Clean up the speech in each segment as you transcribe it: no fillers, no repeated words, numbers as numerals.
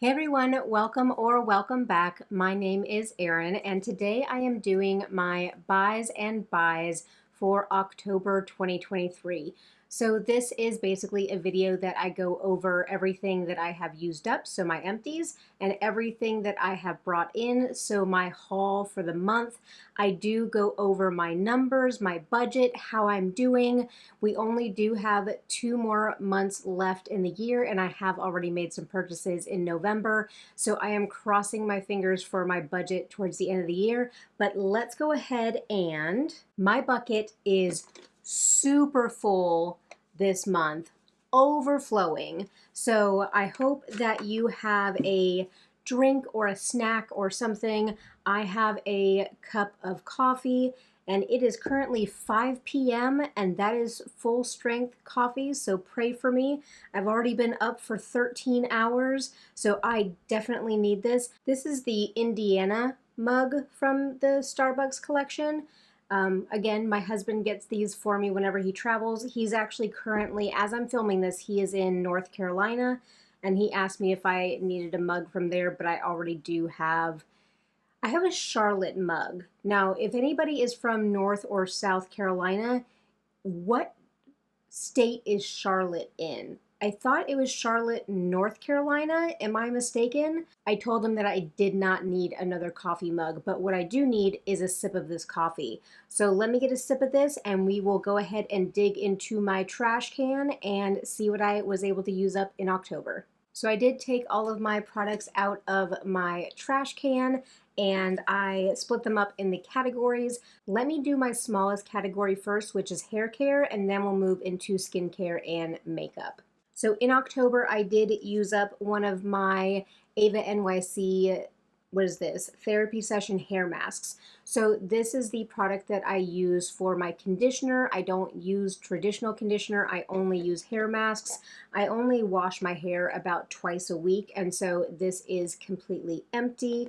Hey everyone, welcome back. My name is Erin, and today I am doing my buys and buys for October 2023. So this is basically a video that I go over everything that I have used up, so my empties, and everything that I have brought in, so my haul for the month. I do go over my numbers, my budget, how I'm doing. We only do have 2 more months left in the year, and I have already made some purchases in November, so I am crossing my fingers for my budget towards the end of the year. But let's go ahead, and my bucket is super full this month, overflowing. So I hope that you have a drink or a snack or something. I have a cup of coffee, and it is currently 5 p.m. and that is full strength coffee, so pray for me. I've already been up for 13 hours, so I definitely need this. This is the Indiana mug from the Starbucks collection. Again, my husband gets these for me whenever he travels. He's actually currently, as I'm filming this, he is in North Carolina, and he asked me if I needed a mug from there, but I already do have. I have a Charlotte mug. Now, if anybody is from North or South Carolina, what state is Charlotte in? I thought it was Charlotte, North Carolina. Am I mistaken? I told them that I did not need another coffee mug, but what I do need is a sip of this coffee. So let me get a sip of this and we will go ahead and dig into my trash can and see what I was able to use up in October. So I did take all of my products out of my trash can and I split them up in the categories. Let me do my smallest category first, which is hair care, and then we'll move into skincare and makeup. So in October, I did use up one of my Ava NYC, what is this? Therapy session hair masks. So this is the product that I use for my conditioner. I don't use traditional conditioner. I only use hair masks. I only wash my hair about twice a week, and so this is completely empty.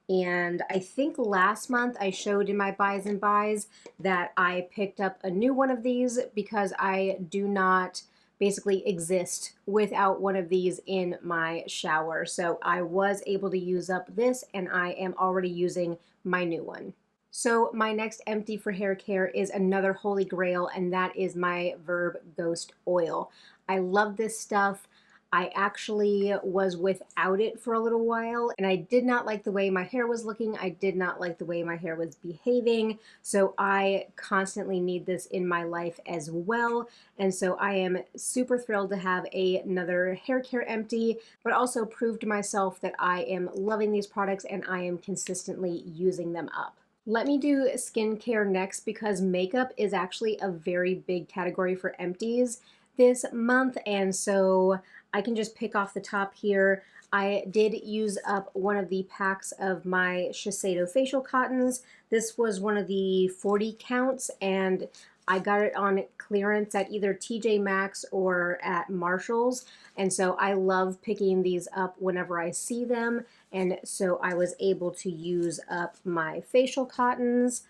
And I think last month I showed in my buys and buys that I picked up a new one of these because I do not basically exist without one of these in my shower. So I was able to use up this, and I am already using my new one. So my next empty for hair care is another holy grail, and that is my Verb Ghost Oil. I love this stuff. I actually was without it for a little while, and I did not like the way my hair was looking. I did not like the way my hair was behaving, so I constantly need this in my life as well. And so I am super thrilled to have another hair care empty, but also prove to myself that I am loving these products and I am consistently using them up. Let me do skincare next because makeup is actually a very big category for empties this month, and so I can just pick off the top here. I did use up one of the packs of my Shiseido facial cottons. This was one of the 40 counts, and I got it on clearance at either TJ Maxx or at Marshall's, and so I love picking these up whenever I see them, and so I was able to use up my facial cottons.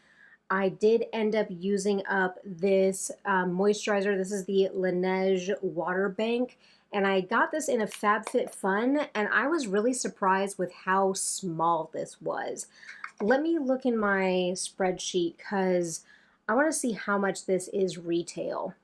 I did end up using up this moisturizer. This is the Laneige Water Bank, and I got this in a FabFitFun, and I was really surprised with how small this was. Let me look in my spreadsheet because I want to see how much this is retail.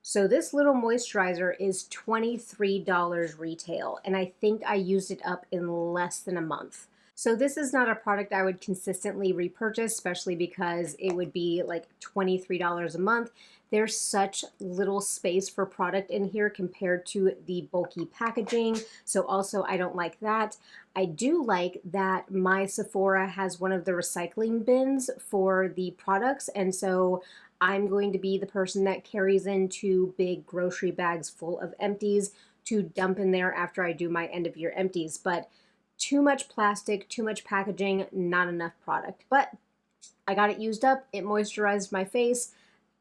So this little moisturizer is $23 retail, and I think I used it up in less than a month. So this is not a product I would consistently repurchase, especially because it would be like $23 a month. There's such little space for product in here compared to the bulky packaging, so also I don't like that. I do like that my Sephora has one of the recycling bins for the products, and so I'm going to be the person that carries in 2 big grocery bags full of empties to dump in there after I do my end of year empties. But too much plastic, too much packaging, not enough product. But I got it used up. It moisturized my face.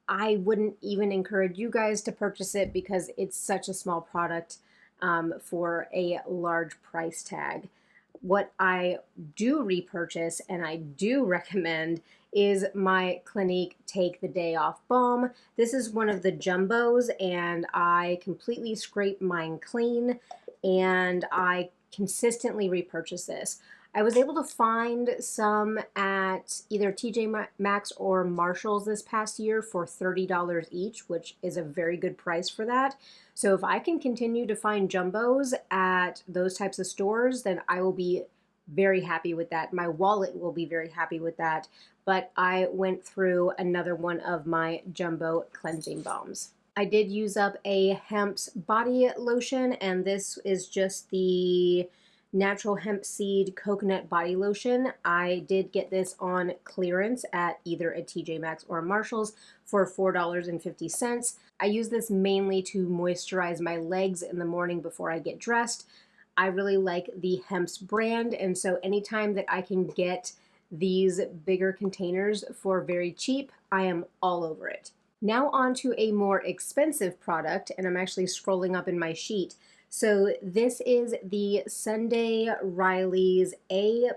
I wouldn't even encourage you guys to purchase it because it's such a small product for a large price tag. What I do repurchase and I do recommend is my Clinique Take the Day Off Balm. This is one of the jumbos, and I completely scrape mine clean, and I consistently repurchase this. I was able to find some at either TJ Maxx or Marshall's this past year for $30 each, which is a very good price for that. So if I can continue to find jumbos at those types of stores, then I will be very happy with that. My wallet will be very happy with that. But I went through another one of my jumbo cleansing balms. I did use up a hemp's body lotion, and this is just the natural hemp seed coconut body lotion. I did get this on clearance at either a TJ Maxx or Marshall's for $4.50. I use this mainly to moisturize my legs in the morning before I get dressed. I really like the Hemp's brand, and so anytime that I can get these bigger containers for very cheap, I am all over it. Now on to a more expensive product, and I'm actually scrolling up in my sheet. So this is the Sunday Riley's A+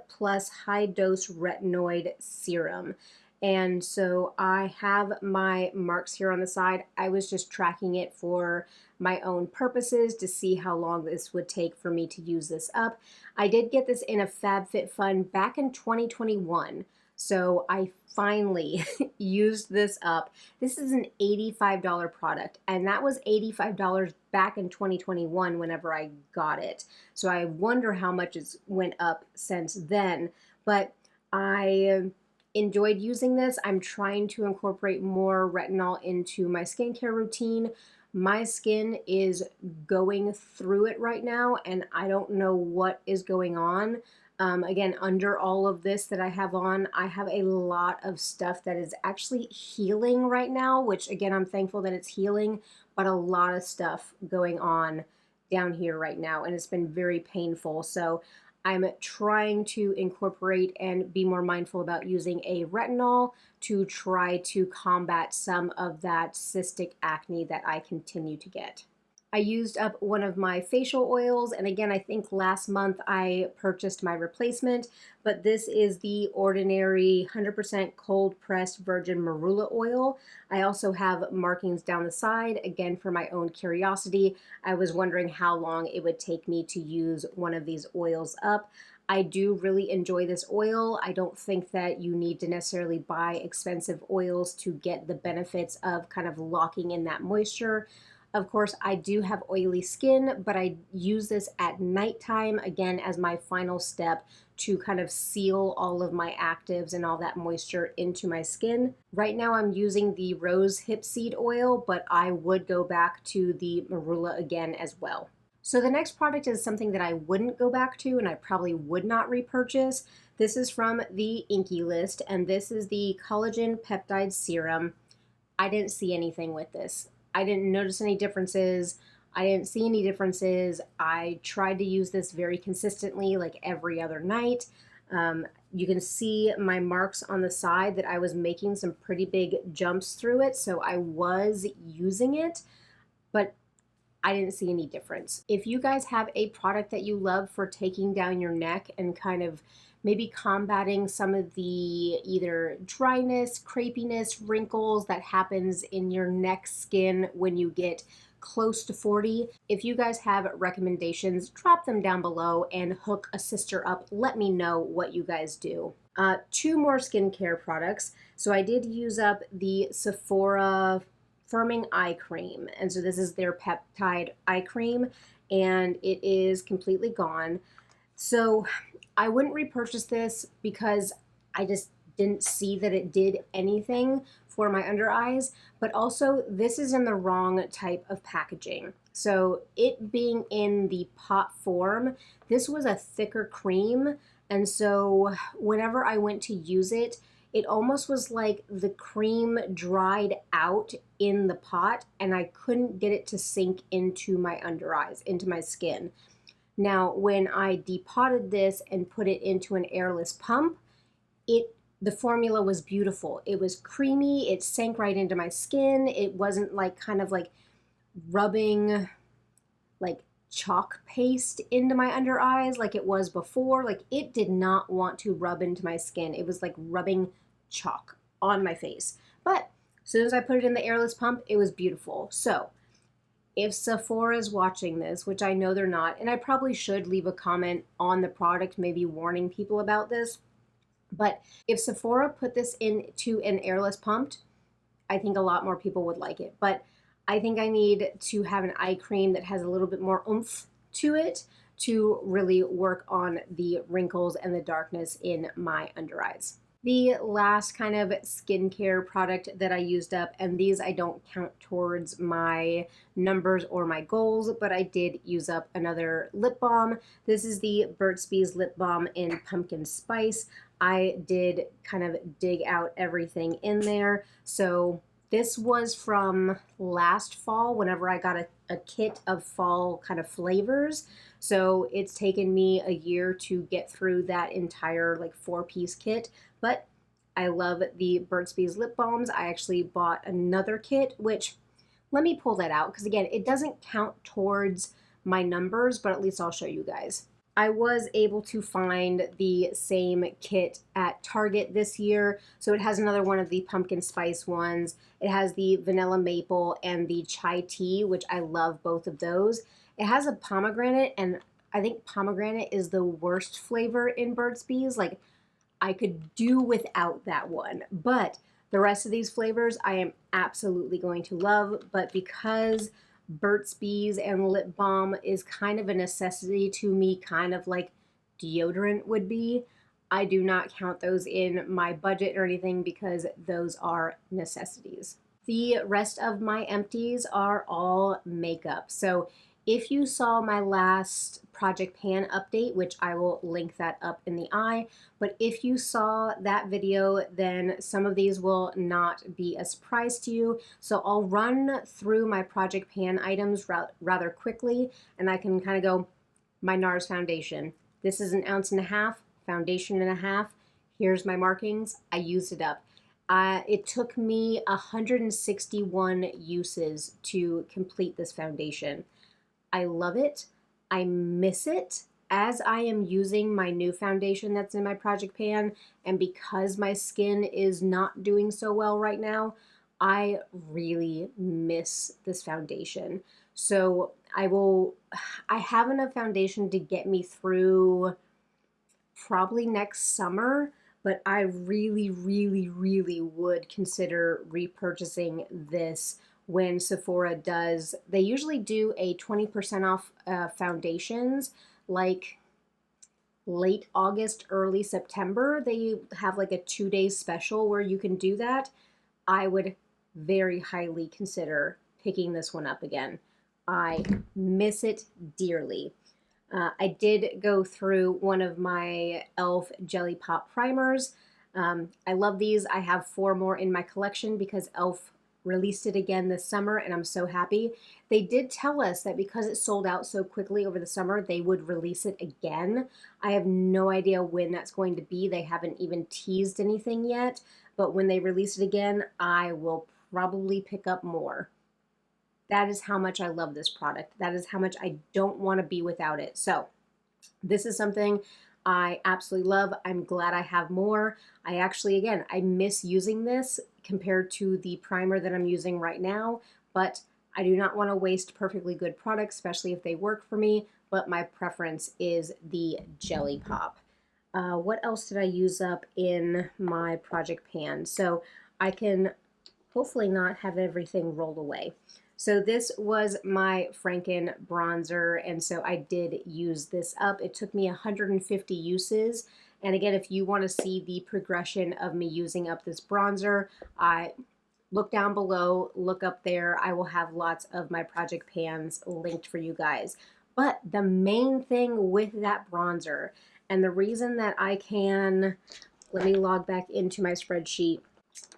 high dose retinoid serum. And so I have my marks here on the side. I was just tracking it for my own purposes to see how long this would take for me to use this up. I did get this in a FabFitFun back in 2021. So I finally used this up. This is an $85 product, and that was $85 back in 2021 whenever I got it. So I wonder how much it's went up since then, but I enjoyed using this. I'm trying to incorporate more retinol into my skincare routine. My skin is going through it right now, and I don't know what is going on. Again, under all of this that I have on, I have a lot of stuff that is actually healing right now, which again, I'm thankful that it's healing, but a lot of stuff going on down here right now, and it's been very painful. So I'm trying to incorporate and be more mindful about using a retinol to try to combat some of that cystic acne that I continue to get. I used up one of my facial oils, and again, I think last month I purchased my replacement, but this is the ordinary 100% cold pressed virgin marula oil. I also have markings down the side, again for my own curiosity. I was wondering how long it would take me to use one of these oils up. I do really enjoy this oil. I don't think that you need to necessarily buy expensive oils to get the benefits of kind of locking in that moisture. Of course, I do have oily skin, but I use this at nighttime, again, as my final step to kind of seal all of my actives and all that moisture into my skin. Right now, I'm using the rose hip seed oil, but I would go back to the marula again as well. So the next product is something that I wouldn't go back to and I probably would not repurchase. This is from the Inky List, and this is the Collagen Peptide Serum. I didn't see anything with this. I didn't notice any differences. I didn't see any differences. I tried to use this very consistently, like every other night. You can see my marks on the side that I was making some pretty big jumps through it, so I was using it, but I didn't see any difference. If you guys have a product that you love for taking down your neck and kind of maybe combating some of the either dryness, crepiness, wrinkles that happens in your neck skin when you get close to 40. If you guys have recommendations, drop them down below and hook a sister up. Let me know what you guys do. Two more skincare products. So I did use up the Sephora Firming Eye Cream. And so this is their peptide eye cream, and it is completely gone. So I wouldn't repurchase this because I just didn't see that it did anything for my under eyes, but also this is in the wrong type of packaging. So it being in the pot form, this was a thicker cream, and so whenever I went to use it, it almost was like the cream dried out in the pot and I couldn't get it to sink into my under eyes, into my skin. Now, when I depotted this and put it into an airless pump, the formula was beautiful. It was creamy, it sank right into my skin. It wasn't like kind of like rubbing like chalk paste into my under eyes like it was before. Like it did not want to rub into my skin. It was like rubbing chalk on my face. But as soon as I put it in the airless pump, it was beautiful. So if Sephora is watching this, which I know they're not, and I probably should leave a comment on the product, maybe warning people about this, but if Sephora put this into an airless pumped, I think a lot more people would like it. But I think I need to have an eye cream that has a little bit more oomph to it to really work on the wrinkles and the darkness in my under eyes. The last kind of skincare product that I used up, and these I don't count towards my numbers or my goals, but I did use up another lip balm. This is the Burt's Bees lip balm in pumpkin spice. I did kind of dig out everything in there. So this was from last fall whenever I got a kit of fall kind of flavors. So it's taken me a year to get through that entire like 4-piece kit. But I love the Burt's Bees lip balms. I actually bought another kit, which let me pull that out because again, it doesn't count towards my numbers, but at least I'll show you guys. I was able to find the same kit at Target this year. So it has another one of the pumpkin spice ones. It has the vanilla maple and the chai tea, which I love both of those. It has a pomegranate, and I think pomegranate is the worst flavor in Burt's Bees. Like, I could do without that one, but the rest of these flavors I am absolutely going to love. But because Burt's Bees and lip balm is kind of a necessity to me, kind of like deodorant would be, I do not count those in my budget or anything because those are necessities. The rest of my empties are all makeup. So if you saw my last Project Pan update, which I will link that up in the eye, but if you saw that video, then some of these will not be a surprise to you. So I'll run through my Project Pan items rather quickly, and I can kind of go, my NARS foundation. This is 1.5 ounces, foundation and a half. Here's my markings. I used it up. It took me 161 uses to complete this foundation. I love it. I miss it as I am using my new foundation that's in my Project Pan, and because my skin is not doing so well right now, I really miss this foundation. So I have enough foundation to get me through probably next summer, but I really, really, really would consider repurchasing this when Sephora does. They usually do a 20% off foundations like late August, early September. They have like a 2-day special where you can do that. I would very highly consider picking this one up again. I miss it dearly. I did go through one of my e.l.f. Jelly Pop primers. I love these. I have 4 more in my collection because e.l.f. released it again this summer, and I'm so happy. They did tell us that because it sold out so quickly over the summer, they would release it again. I have no idea when that's going to be. They haven't even teased anything yet, but when they release it again, I will probably pick up more. That is how much I love this product. That is how much I don't want to be without it. So this is something I absolutely love. I'm glad I have more. I actually, again, I miss using this compared to the primer that I'm using right now, but I do not want to waste perfectly good products, especially if they work for me, but my preference is the Jelly Pop. What else did I use up in my Project Pan? So I can hopefully not have everything roll away. So this was my Franken bronzer, and so I did use this up. It took me 150 uses, and again, if you want to see the progression of me using up this bronzer, look down below, look up there. I will have lots of my Project Pans linked for you guys. But the main thing with that bronzer, and the reason that I can, let me log back into my spreadsheet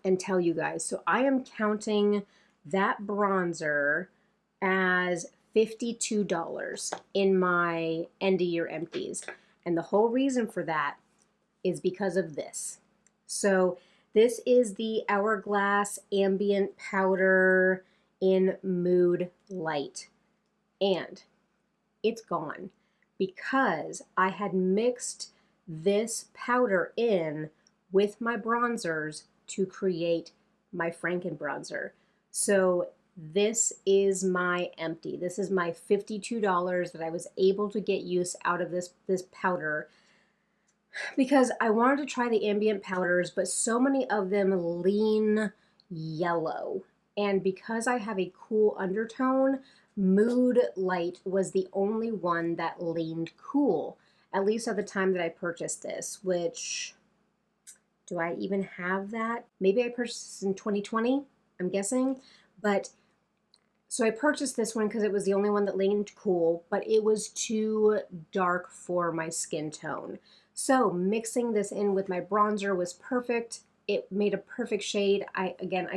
and tell you guys. So I am counting that bronzer as $52 in my end of year empties. And the whole reason for that is because of this. So this is the Hourglass Ambient Powder in Mood Light. And it's gone because I had mixed this powder in with my bronzers to create my Franken bronzer. So this is my empty. This is my $52 that I was able to get use out of this powder because I wanted to try the ambient powders, but so many of them lean yellow. And because I have a cool undertone, Mood Light was the only one that leaned cool, at least at the time that I purchased this, which, do I even have that? Maybe I purchased this in 2020, I'm guessing. But so I purchased this one because it was the only one that leaned cool, but it was too dark for my skin tone. So mixing this in with my bronzer was perfect. It made a perfect shade. I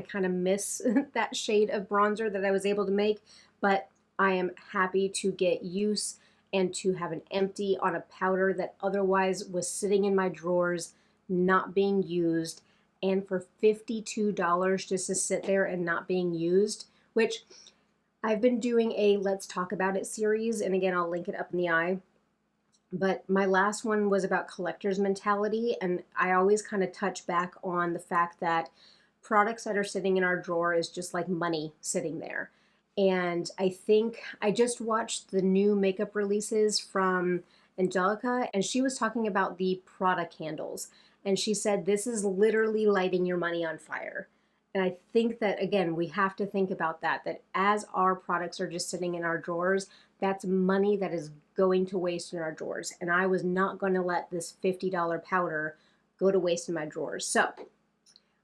kind of miss that shade of bronzer that I was able to make, but I am happy to get use and to have an empty on a powder that otherwise was sitting in my drawers, not being used, and for $52 just to sit there and not being used, which I've been doing a Let's Talk About It series, and again, I'll link it up in the eye. But my last one was about collector's mentality, and I always kind of touch back on the fact that products that are sitting in our drawer is just like money sitting there. And I think I just watched the new makeup releases from Angelica, and she was talking about the Prada candles. And she said, this is literally lighting your money on fire. And I think that, again, we have to think about that as our products are just sitting in our drawers, that's money that is going to waste in our drawers. And I was not going to let this $50 powder go to waste in my drawers. So,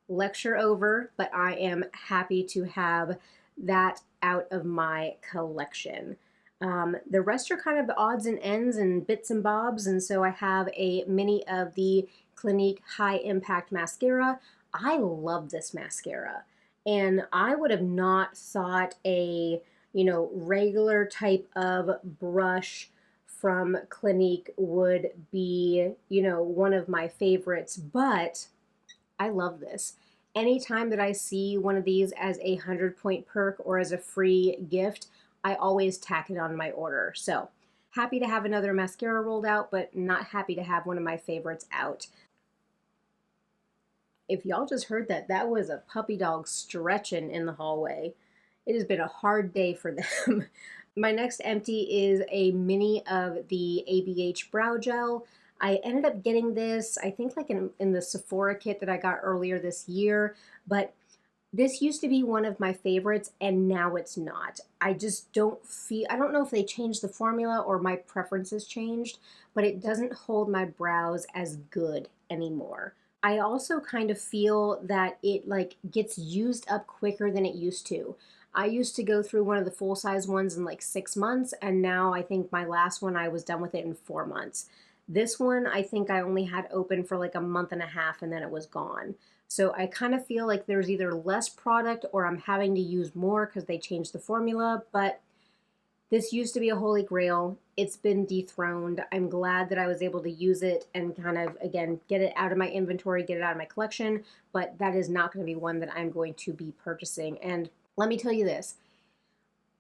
lecture over, but I am happy to have that out of my collection. The rest are kind of odds and ends and bits and bobs, and so I have a mini of the Clinique High Impact Mascara. I love this mascara, and I would have not thought a regular type of brush from Clinique would be one of my favorites, but I love this. Anytime that I see one of these as a 100-point perk or as a free gift, I always tack it on my order. So happy to have another mascara rolled out, but not happy to have one of my favorites out. If y'all just heard that, that was a puppy dog stretching in the hallway. It has been a hard day for them. My next empty is a mini of the ABH Brow Gel. I ended up getting this, I think like in the Sephora kit that I got earlier this year, but this used to be one of my favorites and now it's not. I just don't I don't know if they changed the formula or my preferences changed, but it doesn't hold my brows as good anymore. I also kind of feel that it like gets used up quicker than it used to. I used to go through one of the full-size ones in like 6 months, and now I think my last one I was done with it in 4 months. This one I think I only had open for like a month and a half and then it was gone. So I kind of feel like there's either less product or I'm having to use more because they changed the formula, but this used to be a holy grail. It's been dethroned. I'm glad that I was able to use it and kind of, again, get it out of my inventory, get it out of my collection, but that is not going to be one that I'm going to be purchasing. And let me tell you this,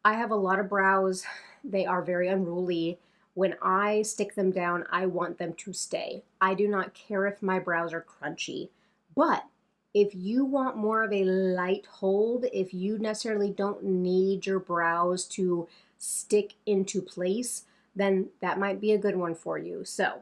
I have a lot of brows. They are very unruly. When I stick them down, I want them to stay. I do not care if my brows are crunchy, but if you want more of a light hold, if you necessarily don't need your brows to stick into place, then that might be a good one for you. So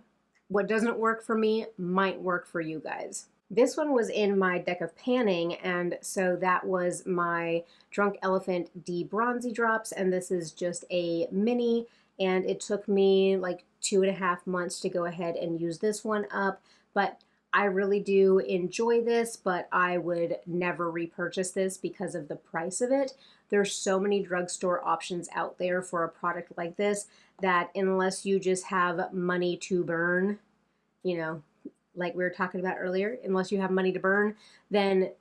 what doesn't work for me might work for you guys. This one was in my deck of panning, and so that was my Drunk Elephant D Bronzy Drops, and this is just a mini, and it took me like 2.5 months to go ahead and use this one up, but I really do enjoy this, but I would never repurchase this because of the price of it. There's so many drugstore options out there for a product like this that unless you just have money to burn, like we were talking about earlier, unless you have money to burn, then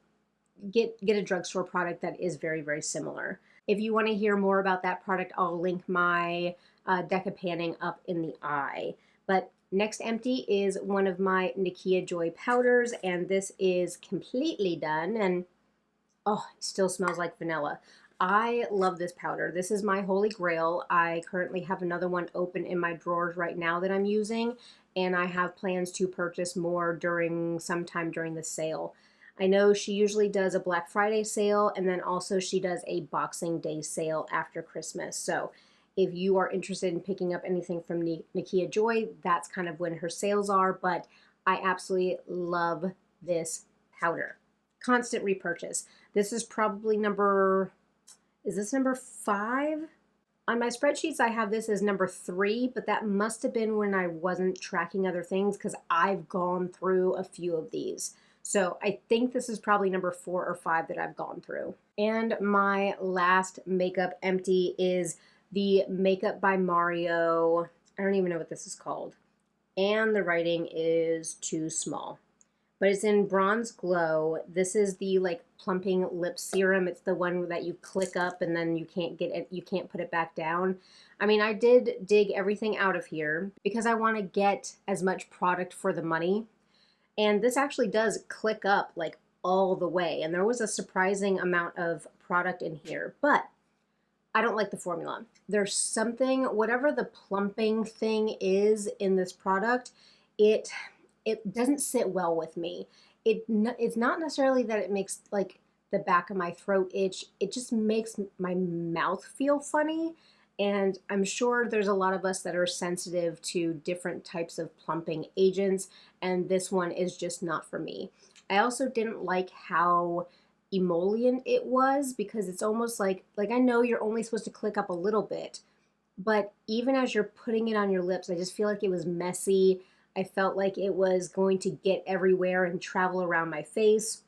get a drugstore product that is very, very similar. If you want to hear more about that product, I'll link my deck of panning up in the eye. But next empty is one of my Nakia Joy powders, and this is completely done, and oh, it still smells like vanilla. I love this powder. This is my holy grail. I currently have another one open in my drawers right now that I'm using, and I have plans to purchase more sometime during the sale. I know she usually does a Black Friday sale, and then also she does a Boxing Day sale after Christmas. So if you are interested in picking up anything from Nakia Joy, that's kind of when her sales are, but I absolutely love this powder. Constant repurchase. This is probably is this number 5? On my spreadsheets, I have this as number 3, but that must have been when I wasn't tracking other things because I've gone through a few of these. So I think this is probably number 4 or 5 that I've gone through. And my last makeup empty is the Makeup by Mario. I don't even know what this is called. And the writing is too small. But it's in Bronze Glow. This is the like plumping lip serum. It's the one that you click up and then you can't get it, you can't put it back down. I mean, I did dig everything out of here because I want to get as much product for the money. And this actually does click up like all the way. And there was a surprising amount of product in here, but I don't like the formula. There's something, whatever the plumping thing is in this product, it doesn't sit well with me. It's not necessarily that it makes like the back of my throat itch. It just makes my mouth feel funny. And I'm sure there's a lot of us that are sensitive to different types of plumping agents, and this one is just not for me. I also didn't like how emollient it was because it's almost like I know you're only supposed to click up a little bit, but even as you're putting it on your lips, I just feel like it was messy. I felt like it was going to get everywhere and travel around my face.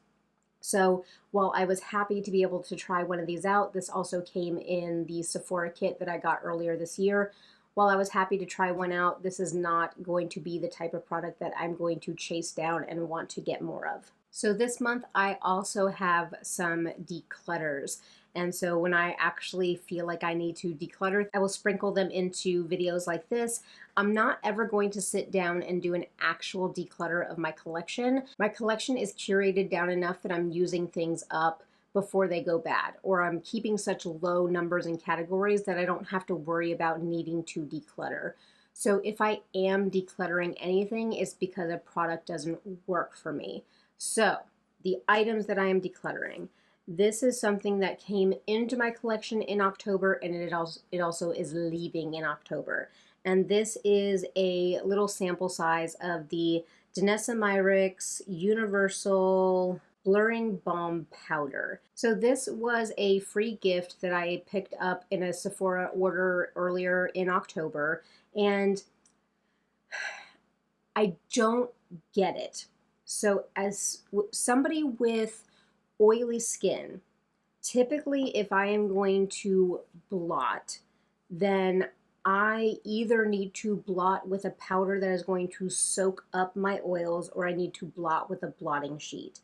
So while I was happy to be able to try one of these out, this also came in the Sephora kit that I got earlier this year. While I was happy to try one out, this is not going to be the type of product that I'm going to chase down and want to get more of. So this month I also have some declutters. And so when I actually feel like I need to declutter, I will sprinkle them into videos like this. I'm not ever going to sit down and do an actual declutter of my collection. My collection is curated down enough that I'm using things up before they go bad, or I'm keeping such low numbers and categories that I don't have to worry about needing to declutter. So if I am decluttering anything, it's because a product doesn't work for me. So the items that I am decluttering, this is something that came into my collection in October, and it also is leaving in October. And this is a little sample size of the Danessa Myricks Universal Blurring Balm Powder. So this was a free gift that I picked up in a Sephora order earlier in October, and I don't get it. So as somebody with oily skin, typically if I am going to blot, then I either need to blot with a powder that is going to soak up my oils, or I need to blot with a blotting sheet.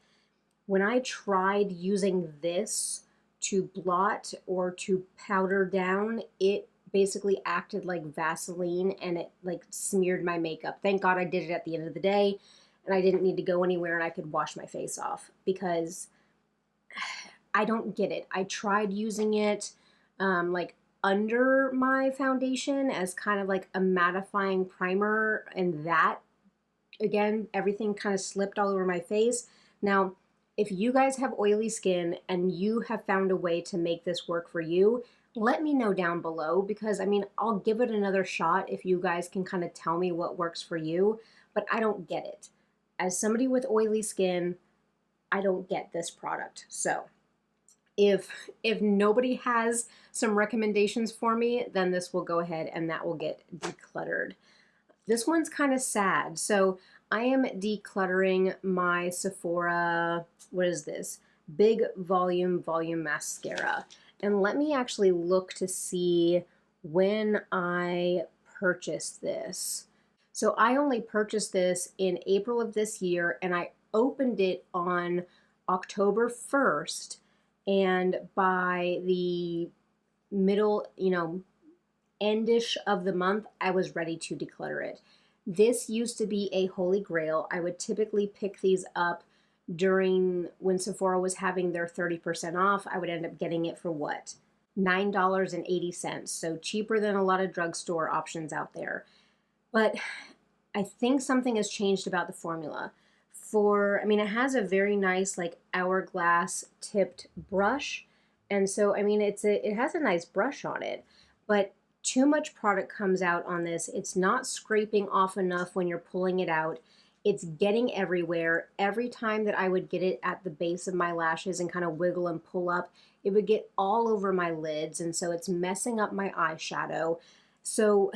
When I tried using this to blot or to powder down, it basically acted like Vaseline and it like smeared my makeup. Thank God I did it at the end of the day and I didn't need to go anywhere and I could wash my face off because I don't get it. I tried using it like under my foundation as kind of like a mattifying primer, and that, again, everything kind of slipped all over my face. Now, if you guys have oily skin and you have found a way to make this work for you, let me know down below, because I mean, I'll give it another shot if you guys can kind of tell me what works for you, but I don't get it. As somebody with oily skin, I don't get this product. So if nobody has some recommendations for me, then this will go ahead and that will get decluttered. This one's kind of sad. So I am decluttering my Sephora, what is this? Big Volume Mascara. And let me actually look to see when I purchased this. So I only purchased this in April of this year, and I opened it on October 1st. And by the middle, endish of the month, I was ready to declutter it. This used to be a holy grail. I would typically pick these up during when Sephora was having their 30% off. I would end up getting it for what? $9.80. So cheaper than a lot of drugstore options out there. But I think something has changed about the formula. I mean, it has a very nice like hourglass tipped brush. And so, I mean, it has a nice brush on it, but too much product comes out on this. It's not scraping off enough when you're pulling it out. It's getting everywhere. Every time that I would get it at the base of my lashes and kind of wiggle and pull up, it would get all over my lids. And so it's messing up my eyeshadow. So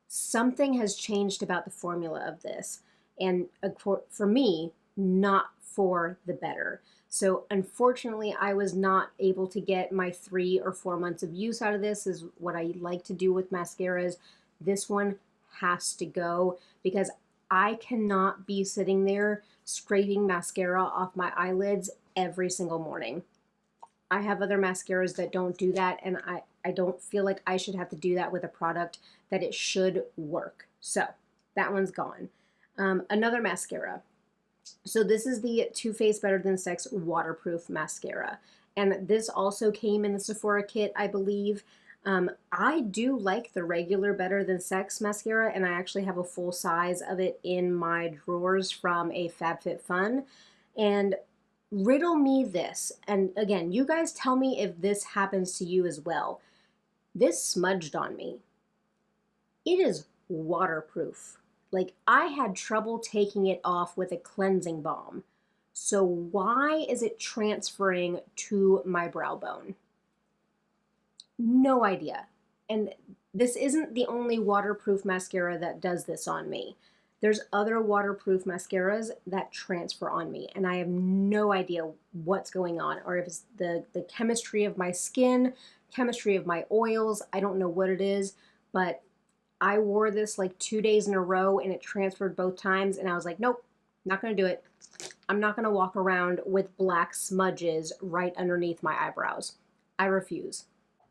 something has changed about the formula of this. And for me, not for the better. So unfortunately, I was not able to get my 3 or 4 months of use out of this, is what I like to do with mascaras. This one has to go because I cannot be sitting there scraping mascara off my eyelids every single morning. I have other mascaras that don't do that, and I don't feel like I should have to do that with a product that it should work. So that one's gone. Another mascara. So this is the Too Faced Better Than Sex waterproof mascara. And this also came in the Sephora kit, I believe. I do like the regular Better Than Sex mascara, and I actually have a full size of it in my drawers from a FabFitFun. And riddle me this, and again, you guys tell me if this happens to you as well. This smudged on me. It is waterproof. Like, I had trouble taking it off with a cleansing balm. So why is it transferring to my brow bone? No idea. And this isn't the only waterproof mascara that does this on me. There's other waterproof mascaras that transfer on me, and I have no idea what's going on, or if it's the chemistry of my skin, chemistry of my oils. I don't know what it is, but I wore this like 2 days in a row and it transferred both times, and I was like, nope, not gonna do it. I'm not gonna walk around with black smudges right underneath my eyebrows. I refuse.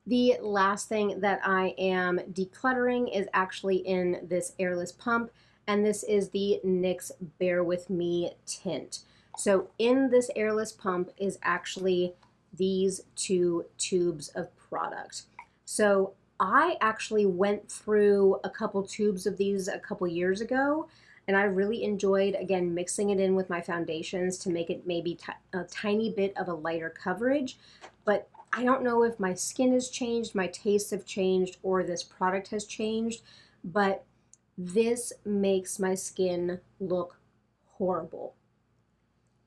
The last thing that I am decluttering is actually in this airless pump, and this is the NYX Bear With Me tint. So in this airless pump is actually these 2 tubes of product. So I actually went through a couple tubes of these a couple years ago, and I really enjoyed, again, mixing it in with my foundations to make it maybe a tiny bit of a lighter coverage. But I don't know if my skin has changed, my tastes have changed, or this product has changed, but this makes my skin look horrible.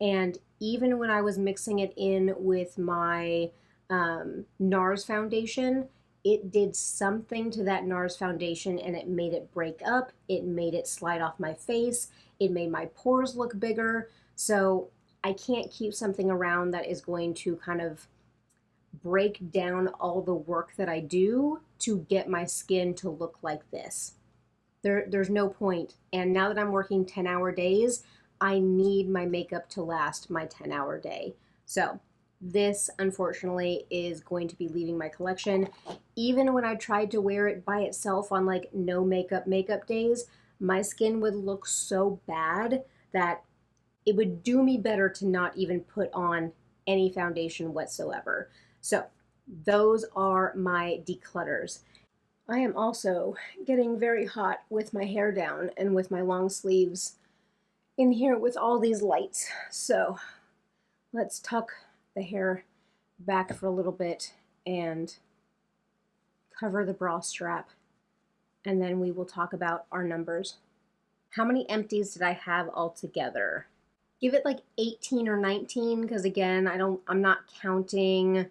And even when I was mixing it in with my NARS foundation, it did something to that NARS foundation and it made it break up. It made it slide off my face. It made my pores look bigger. So I can't keep something around that is going to kind of break down all the work that I do to get my skin to look like this. There's no point. And now that I'm working 10-hour days, I need my makeup to last my 10-hour day. So this, unfortunately, is going to be leaving my collection. Even when I tried to wear it by itself on like no makeup days, my skin would look so bad that it would do me better to not even put on any foundation whatsoever. So those are my declutters. I am also getting very hot with my hair down and with my long sleeves in here with all these lights. So let's tuck the hair back for a little bit and cover the bra strap, and then we will talk about our numbers. How many empties did I have altogether? Give it like 18 or 19, because again, I'm not counting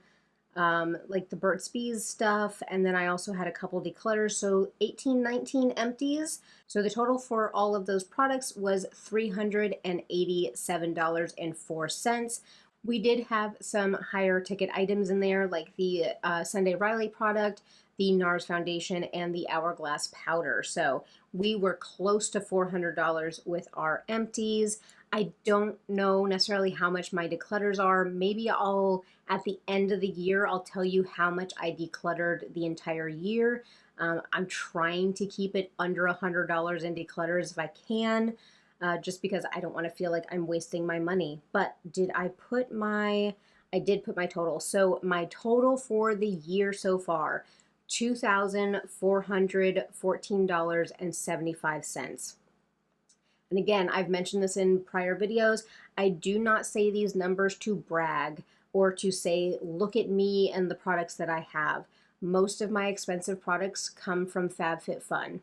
like the Burt's Bees stuff, and then I also had a couple declutters, so 18, 19 empties. So the total for all of those products was $387.04. We did have some higher ticket items in there, like the Sunday Riley product, the NARS foundation, and the Hourglass powder. So we were close to $400 with our empties. I don't know necessarily how much my declutters are. Maybe at the end of the year, I'll tell you how much I decluttered the entire year. I'm trying to keep it under $100 in declutters if I can, just because I don't want to feel like I'm wasting my money. But I did put my total. So my total for the year so far, $2,414.75. And again, I've mentioned this in prior videos. I do not say these numbers to brag or to say, look at me and the products that I have. Most of my expensive products come from FabFitFun.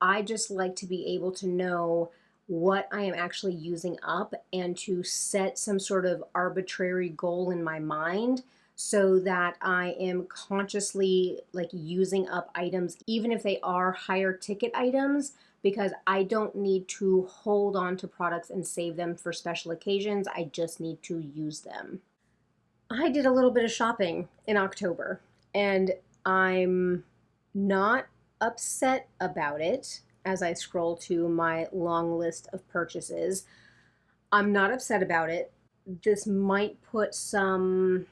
I just like to be able to know what I am actually using up and to set some sort of arbitrary goal in my mind so that I am consciously like using up items, even if they are higher ticket items, because I don't need to hold on to products and save them for special occasions. I just need to use them. I did a little bit of shopping in October and I'm not upset about it as I scroll to my long list of purchases. I'm not upset about it. This might put some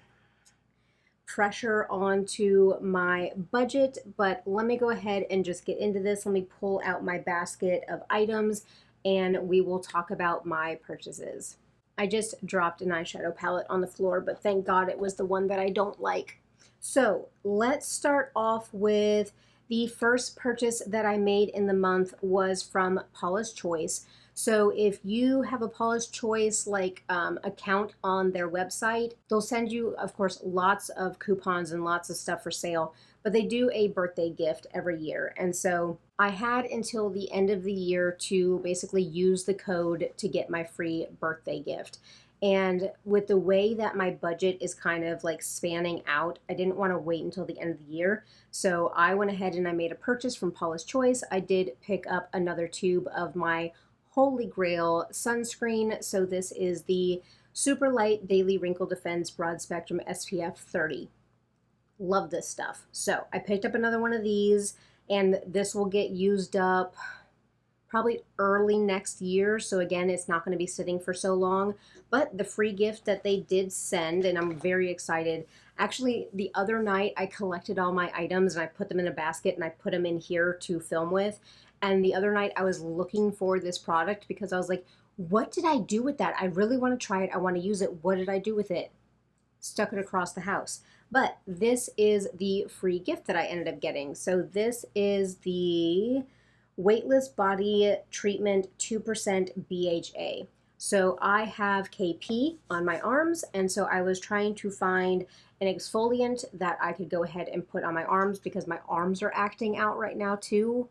pressure onto my budget, but let me go ahead and just get into this. Let me pull out my basket of items and we will talk about my purchases. I just dropped an eyeshadow palette on the floor, but thank God it was the one that I don't like. So let's start off with the first purchase that I made in the month was from Paula's Choice. So if you have a Paula's Choice account on their website, they'll send you, of course, lots of coupons and lots of stuff for sale, but they do a birthday gift every year. And so I had until the end of the year to basically use the code to get my free birthday gift. And with the way that my budget is kind of like spanning out, I didn't want to wait until the end of the year. So I went ahead and I made a purchase from Paula's Choice. I did pick up another tube of my Holy Grail sunscreen. So this is the Super Light Daily Wrinkle Defense Broad Spectrum SPF 30. Love this stuff. So I picked up another one of these and this will get used up probably early next year. So again, it's not going to be sitting for so long, but the free gift that they did send, and I'm very excited. Actually, the other night I collected all my items and I put them in a basket and I put them in here to film with. And the other night I was looking for this product because I was like, what did I do with that? I really want to try it. I want to use it. What did I do with it? Stuck it across the house. But this is the free gift that I ended up getting. So this is the Weightless Body Treatment 2% BHA. So I have KP on my arms, and so I was trying to find an exfoliant that I could go ahead and put on my arms because my arms are acting out right now too,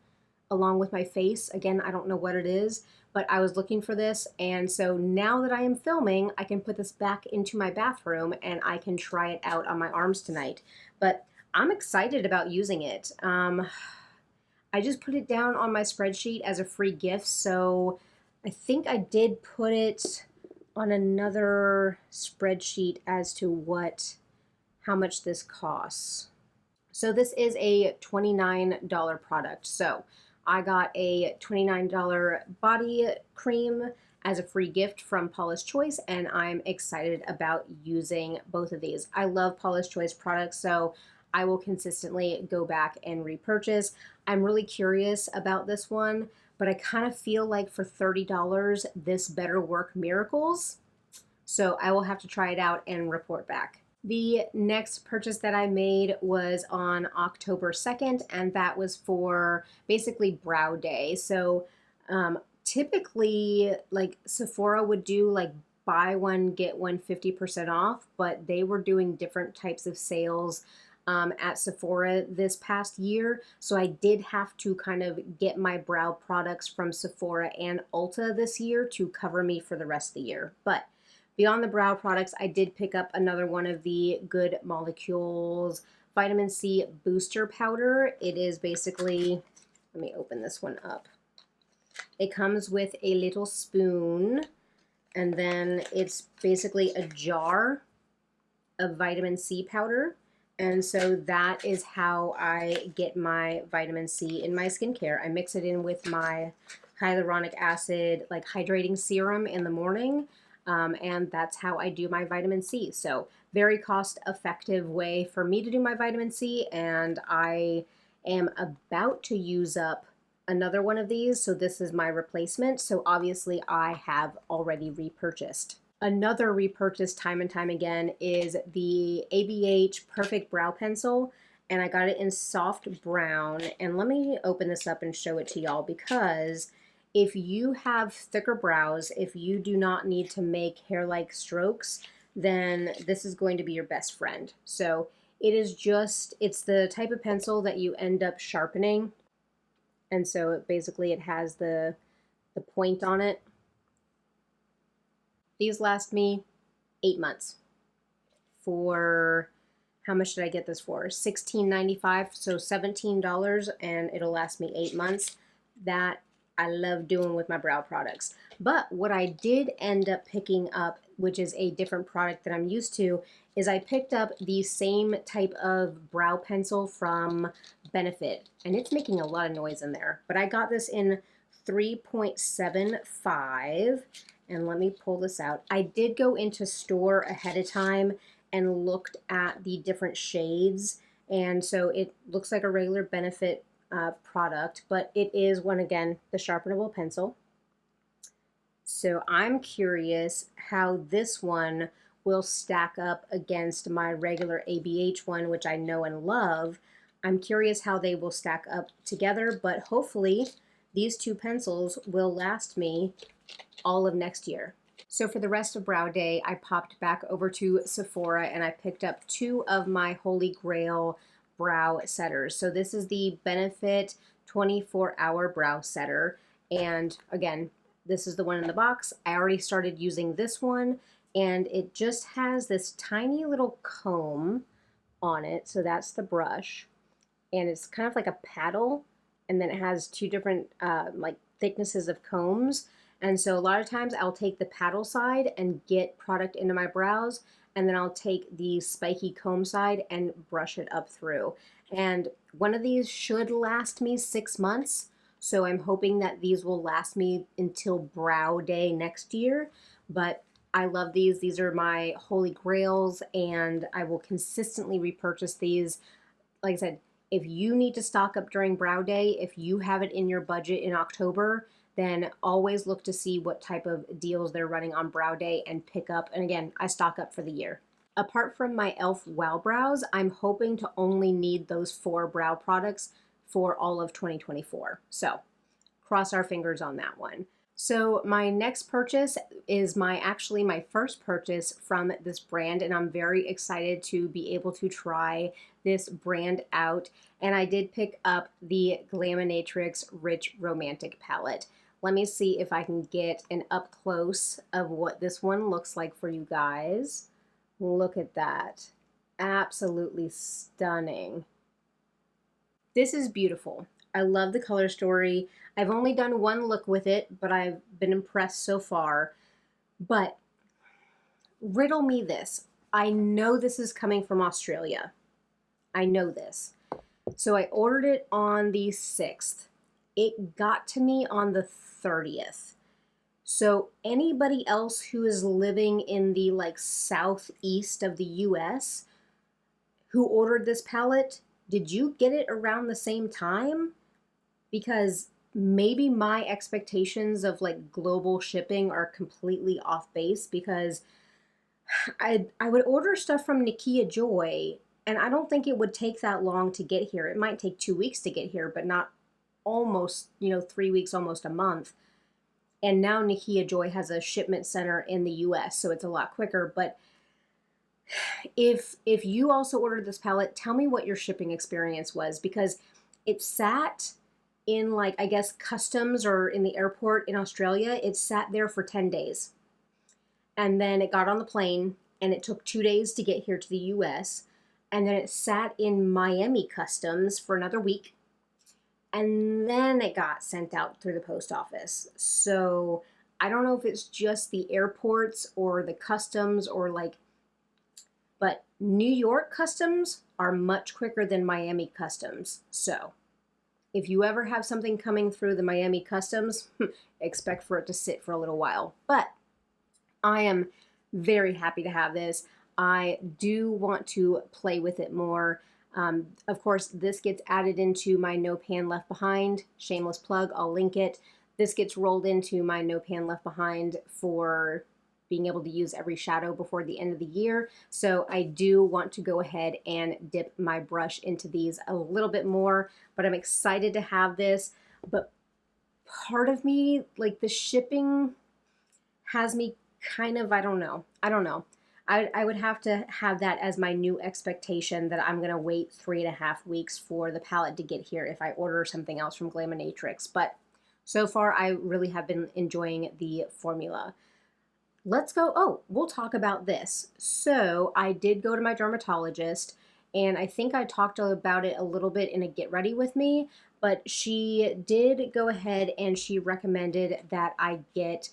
along with my face. Again, I don't know what it is, but I was looking for this, and so now that I am filming, I can put this back into my bathroom and I can try it out on my arms tonight. But I'm excited about using it. I just put it down on my spreadsheet as a free gift, so I think I did put it on another spreadsheet as to how much this costs. So this is a $29 product. So I got a $29 body cream as a free gift from Paula's Choice, and I'm excited about using both of these. I love Paula's Choice products, so I will consistently go back and repurchase. I'm really curious about this one, but I kind of feel like for $30, this better work miracles. So I will have to try it out and report back. The next purchase that I made was on October 2nd, and that was for basically brow day. So typically like Sephora would do like buy one, get one 50% off, but they were doing different types of sales at Sephora this past year. So I did have to kind of get my brow products from Sephora and Ulta this year to cover me for the rest of the year. But beyond the brow products, I did pick up another one of the Good Molecules Vitamin C Booster Powder. It is basically, let me open this one up. It comes with a little spoon, and then it's basically a jar of vitamin C powder. And so that is how I get my vitamin C in my skincare. I mix it in with my hyaluronic acid, like hydrating serum in the morning. And that's how I do my vitamin C. So very cost-effective way for me to do my vitamin C. And I am about to use up another one of these. So this is my replacement. So obviously I have already repurchased. Another repurchase time and time again is the ABH Perfect Brow Pencil, and I got it in soft brown. And let me open this up and show it to y'all because If you have thicker brows, if you do not need to make hair-like strokes, then this is going to be your best friend. So it is just, it's the type of pencil that you end up sharpening. And so it has the point on it. These last me 8 months. For how much did I get this for? $16.95, so $17, and it'll last me 8 months. That I love doing with my brow products. But what I did end up picking up, which is a different product that I'm used to, is I picked up the same type of brow pencil from Benefit, and it's making a lot of noise in there. But I got this in 3.75, and let me pull this out. I did go into store ahead of time and looked at the different shades, and so it looks like a regular Benefit product, but it is, one again, the sharpenable pencil. So I'm curious how this one will stack up against my regular ABH one, which I know and love. I'm curious how they will stack up together, but hopefully these two pencils will last me all of next year. So for the rest of Brow Day, I popped back over to Sephora and I picked up two of my Holy Grail brow setters. So this is the Benefit 24-hour brow setter. And again, this is the one in the box. I already started using this one, and it just has this tiny little comb on it. So that's the brush. And it's kind of like a paddle. And then it has two different like thicknesses of combs. And so a lot of times I'll take the paddle side and get product into my brows, and then I'll take the spiky comb side and brush it up through. And one of these should last me 6 months. So I'm hoping that these will last me until Brow Day next year. But I love these. These are my holy grails, and I will consistently repurchase these. Like I said, if you need to stock up during Brow Day, if you have it in your budget in October, then always look to see what type of deals they're running on Brow Day and pick up. And again, I stock up for the year. Apart from my e.l.f. Wow Brows, I'm hoping to only need those 4 brow products for all of 2024. So cross our fingers on that one. So my next purchase is actually my first purchase from this brand, and I'm very excited to be able to try this brand out. And I did pick up the Glaminatrix Rich Romantic palette. Let me see if I can get an up close of what this one looks like for you guys. Look at that. Absolutely stunning. This is beautiful. I love the color story. I've only done one look with it, but I've been impressed so far. But riddle me this. I know this is coming from Australia. I know this. So I ordered it on the 6th. It got to me on the 30th. So anybody else who is living in the southeast of the US who ordered this palette, did you get it around the same time? Because maybe my expectations of global shipping are completely off base, because I would order stuff from Nikia Joy and I don't think it would take that long to get here. It might take 2 weeks to get here, but not almost, 3 weeks, almost a month. And now Nikia Joy has a shipment center in the US, so it's a lot quicker. But if you also ordered this palette, tell me what your shipping experience was, because it sat in I guess customs or in the airport in Australia. It sat there for 10 days. And then it got on the plane and it took 2 days to get here to the US. And then it sat in Miami customs for another week. And then it got sent out through the post office. So I don't know if it's just the airports or the customs or but New York customs are much quicker than Miami customs. So if you ever have something coming through the Miami customs, expect for it to sit for a little while. But I am very happy to have this. I do want to play with it more. Of course, this gets added into my No Pan Left Behind. Shameless plug, I'll link it. This gets rolled into my No Pan Left Behind for being able to use every shadow before the end of the year. So I do want to go ahead and dip my brush into these a little bit more, but I'm excited to have this. But part of me, like the shipping has me kind of, I don't know. I would have to have that as my new expectation that I'm going to wait 3.5 weeks for the palette to get here if I order something else from Glaminatrix. But so far, I really have been enjoying the formula. Let's go. Oh, we'll talk about this. So I did go to my dermatologist, and I think I talked about it a little bit in a Get Ready With Me, but she did go ahead and she recommended that I get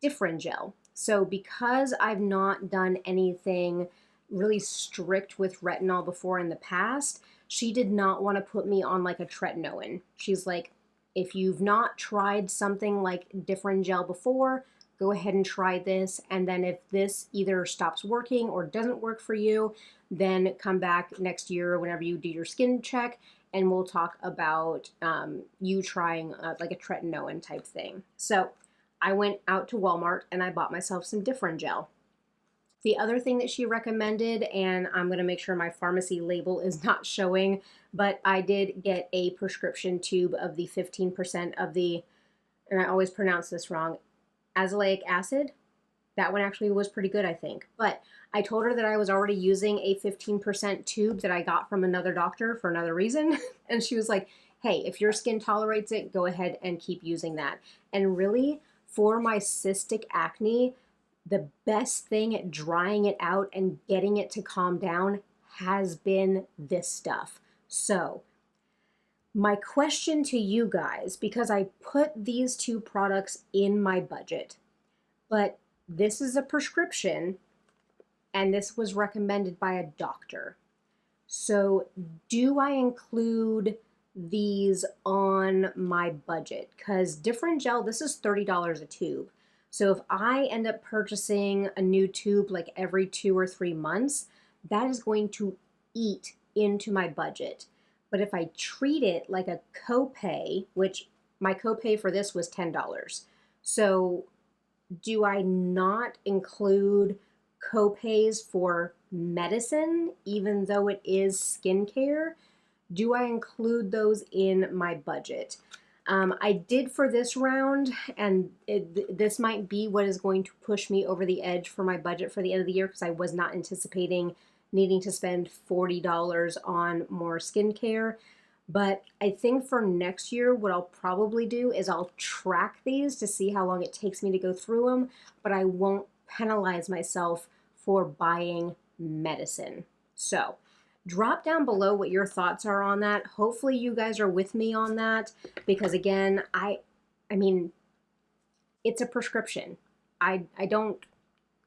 Different Gel. So because I've not done anything really strict with retinol before in the past, she did not want to put me on like a tretinoin. She's like, if you've not tried something like Different Gel before, go ahead and try this. And then if this either stops working or doesn't work for you, then come back next year whenever you do your skin check and we'll talk about you trying like a tretinoin type thing. So I went out to Walmart and I bought myself some Different Gel. The other thing that she recommended, and I'm going to make sure my pharmacy label is not showing, but I did get a prescription tube of the 15% of the, and I always pronounce this wrong, azelaic acid. That one actually was pretty good, I think. But I told her that I was already using a 15% tube that I got from another doctor for another reason. And she was like, hey, if your skin tolerates it, go ahead and keep using that. And really, for my cystic acne, the best thing at drying it out and getting it to calm down has been this stuff. So my question to you guys, because I put these two products in my budget, but this is a prescription and this was recommended by a doctor. So do I include these on my budget? Because Different Gel, this is $30 a tube. So if I end up purchasing a new tube like every 2 or 3 months, that is going to eat into my budget. But if I treat it like a copay, which my copay for this was $10. So do I not include copays for medicine, even though it is skincare? Do I include those in my budget? I did for this round, and this might be what is going to push me over the edge for my budget for the end of the year, because I was not anticipating needing to spend $40 on more skincare. But I think for next year, what I'll probably do is I'll track these to see how long it takes me to go through them, but I won't penalize myself for buying medicine. So drop down below what your thoughts are on that. Hopefully you guys are with me on that, because again, I mean, it's a prescription. I don't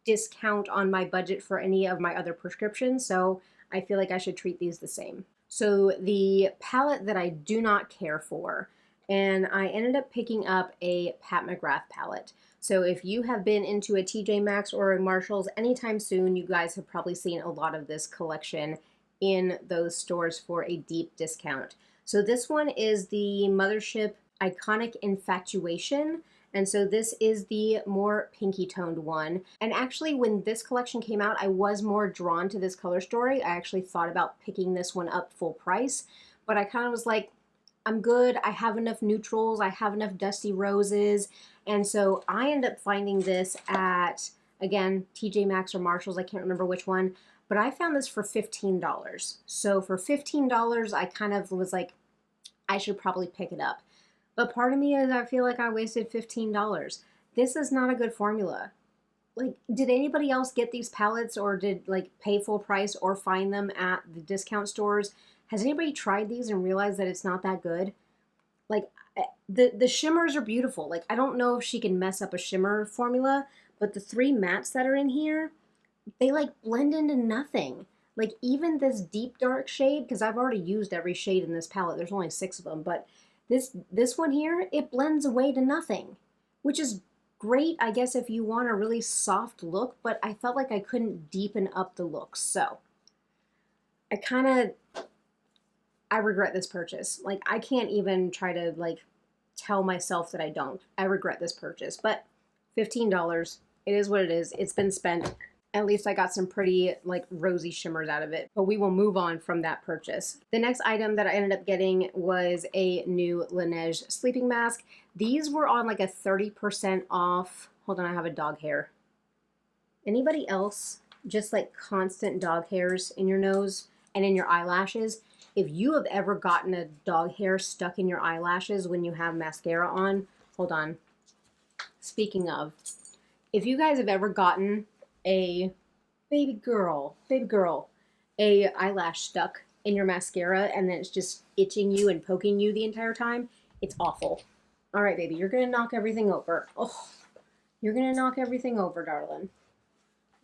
discount on my budget for any of my other prescriptions, so I feel like I should treat these the same. So the palette that I do not care for, and I ended up picking up a Pat McGrath palette. So if you have been into a TJ Maxx or a Marshalls anytime soon, you guys have probably seen a lot of this collection in those stores for a deep discount. So this one is the Mothership Iconic Infatuation. And so this is the more pinky toned one. And actually when this collection came out, I was more drawn to this color story. I actually thought about picking this one up full price, but I kind of was like, I'm good. I have enough neutrals. I have enough dusty roses. And so I ended up finding this at, again, TJ Maxx or Marshalls. I can't remember which one, but I found this for $15. So for $15, I kind of was like, I should probably pick it up. But part of me is I feel like I wasted $15. This is not a good formula. Like, did anybody else get these palettes or did like pay full price or find them at the discount stores? Has anybody tried these and realized that it's not that good? Like, the shimmers are beautiful. Like, I don't know if she can mess up a shimmer formula, but the 3 mattes that are in here, they like blend into nothing. Like even this deep dark shade, because I've already used every shade in this palette. There's only 6 of them, but this one here, it blends away to nothing, which is great, I guess, if you want a really soft look, but I felt like I couldn't deepen up the look. So I regret this purchase. Like, I can't even try to like tell myself that I don't. I regret this purchase, but $15, it is what it is. It's been spent. At least I got some pretty like rosy shimmers out of it, but we will move on from that purchase. The next item that I ended up getting was a new Laneige sleeping mask. These were on like a 30% off. Hold on, I have a dog hair. Anybody else just like constant dog hairs in your nose and in your eyelashes? If you have ever gotten a dog hair stuck in your eyelashes when you have mascara on, hold on. Speaking of, if you guys have ever gotten a baby girl, a eyelash stuck in your mascara and then it's just itching you and poking you the entire time, it's awful. All right, baby, you're gonna knock everything over. Oh, you're gonna knock everything over, darling.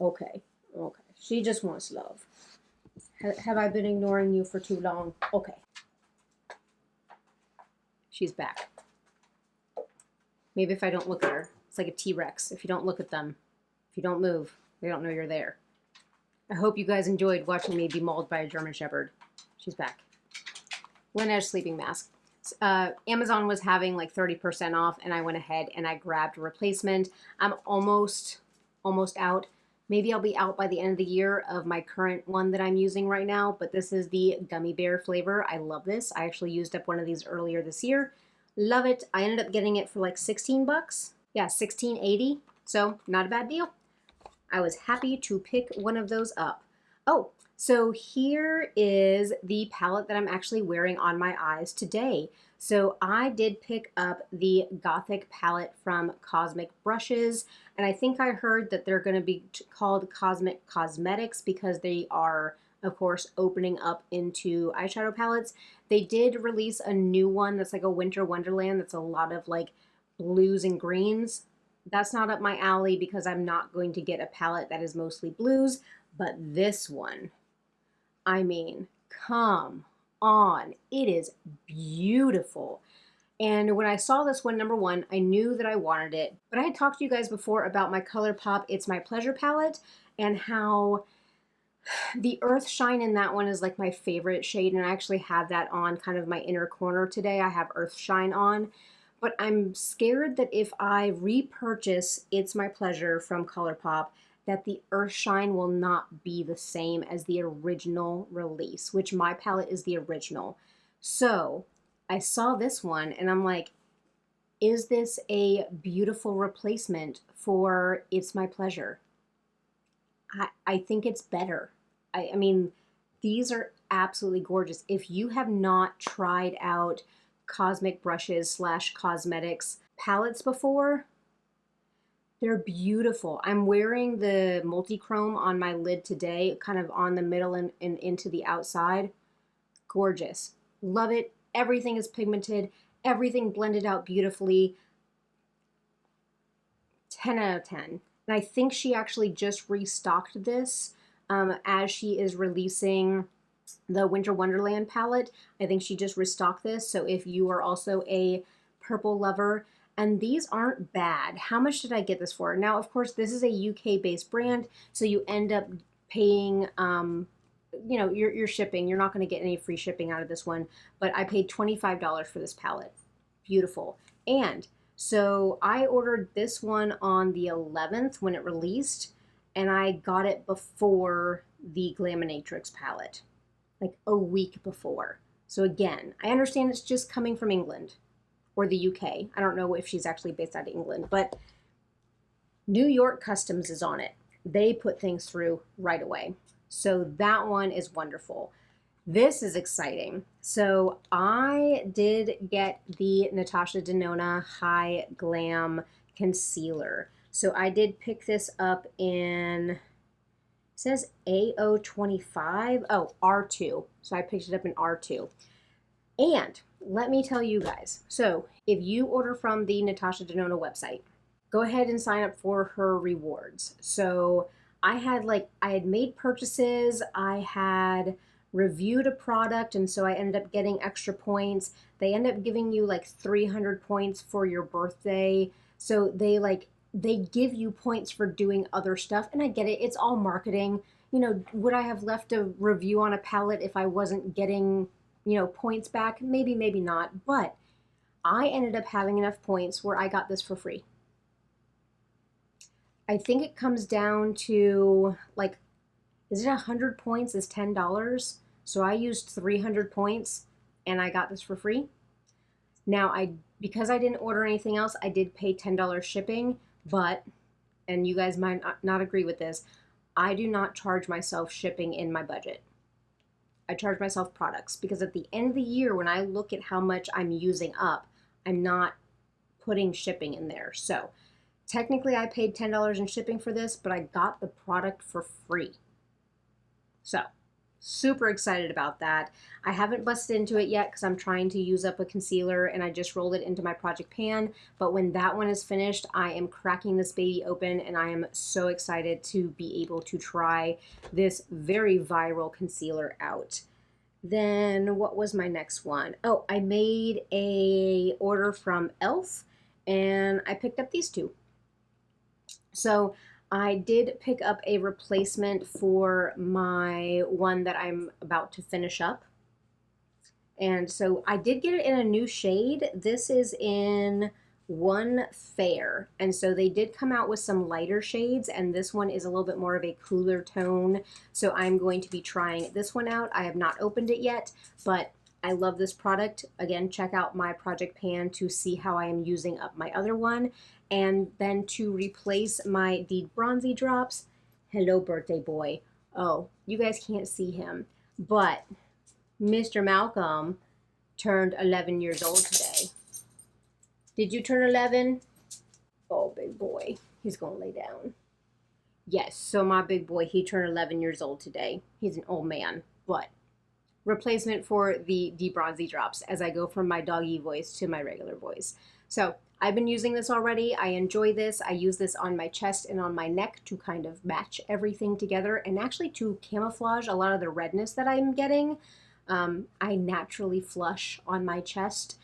Okay, okay. She just wants love. Have I been ignoring you for too long? Okay. She's back. Maybe if I don't look at her. It's like a T-Rex. If you don't look at them, if you don't move, they don't know you're there. I hope you guys enjoyed watching me be mauled by a German Shepherd. She's back. Laneige sleeping mask. Amazon was having like 30% off, and I went ahead and I grabbed a replacement. I'm almost out. Maybe I'll be out by the end of the year of my current one that I'm using right now, but this is the gummy bear flavor. I love this. I actually used up one of these earlier this year. Love it. I ended up getting it for like 16 bucks. Yeah, $16.80. So not a bad deal. I was happy to pick one of those up. Oh, so here is the palette that I'm actually wearing on my eyes today. So I did pick up the Gothic palette from Cosmic Brushes, and I think I heard that they're going to be called Cosmic Cosmetics because they are, of course, opening up into eyeshadow palettes. They did release a new one that's like a winter wonderland that's a lot of like blues and greens. That's not up my alley because I'm not going to get a palette that is mostly blues, but this one, I mean, come on. It is beautiful. And when I saw this one, number one, I knew that I wanted it. But I had talked to you guys before about my ColourPop It's My Pleasure palette and how the Earth Shine in that one is like my favorite shade. And I actually have that on kind of my inner corner today. I have Earth Shine on. But I'm scared that if I repurchase It's My Pleasure from ColourPop, that the Earth Shine will not be the same as the original release, which my palette is the original. So I saw this one and I'm like, is this a beautiful replacement for It's My Pleasure? I think it's better. I mean, these are absolutely gorgeous. If you have not tried out Cosmic Brushes / Cosmetics palettes before, they're beautiful. I'm wearing the multi-chrome on my lid today, kind of on the middle and into the outside. Gorgeous. Love it. Everything is pigmented. Everything blended out beautifully. 10 out of 10. And I think she actually just restocked this as she is releasing the Winter Wonderland palette. I think she just restocked this. So if you are also a purple lover, and these aren't bad. How much did I get this for? Now, of course, this is a UK-based brand, so you end up paying, you know, your shipping. You're not going to get any free shipping out of this one, but I paid $25 for this palette. Beautiful. And so I ordered this one on the 11th when it released, and I got it before the Glaminatrix palette, like a week before. So again, I understand it's just coming from England or the UK. I don't know if she's actually based out of England, but New York Customs is on it. They put things through right away. So that one is wonderful. This is exciting. So I did get the Natasha Denona High Glam Concealer. So I did pick this up in, it says AO25. Oh, R2. So I picked it up in R2. And let me tell you guys, so if you order from the Natasha Denona website, go ahead and sign up for her rewards. So I had made purchases, I had reviewed a product, and so I ended up getting extra points. They end up giving you like 300 points for your birthday. So they give you points for doing other stuff, and I get it, it's all marketing. You know, would I have left a review on a palette if I wasn't getting, you know, points back? Maybe, maybe not, but I ended up having enough points where I got this for free. I think it comes down to like, is it 100 points is $10? So I used 300 points and I got this for free. Now because I didn't order anything else, I did pay $10 shipping, but, and you guys might not agree with this, I do not charge myself shipping in my budget. I charge myself products because at the end of the year, when I look at how much I'm using up, I'm not putting shipping in there. So technically I paid $10 in shipping for this, but I got the product for free. So super excited about that. I haven't busted into it yet because I'm trying to use up a concealer and I just rolled it into my project pan. But when that one is finished, I am cracking this baby open and I am so excited to be able to try this very viral concealer out. Then what was my next one? Oh, I made a order from e.l.f. and I picked up these two. So I did pick up a replacement for my one that I'm about to finish up. And so I did get it in a new shade. This is in One Fair. And so they did come out with some lighter shades, and this one is a little bit more of a cooler tone. So I'm going to be trying this one out. I have not opened it yet, but I love this product. Again, check out my project pan to see how I am using up my other one. And then to replace my Deed Bronzy drops, hello birthday boy. Oh, you guys can't see him, but Mr. Malcolm turned 11 years old today. Did you turn 11? Oh, big boy. He's going to lay down. Yes, so my big boy, he turned 11 years old today. He's an old man, but replacement for the Deep Bronzy drops as I go from my doggy voice to my regular voice. So I've been using this already. I enjoy this. I use this on my chest and on my neck to kind of match everything together and actually to camouflage a lot of the redness that I'm getting. I naturally flush on my chest,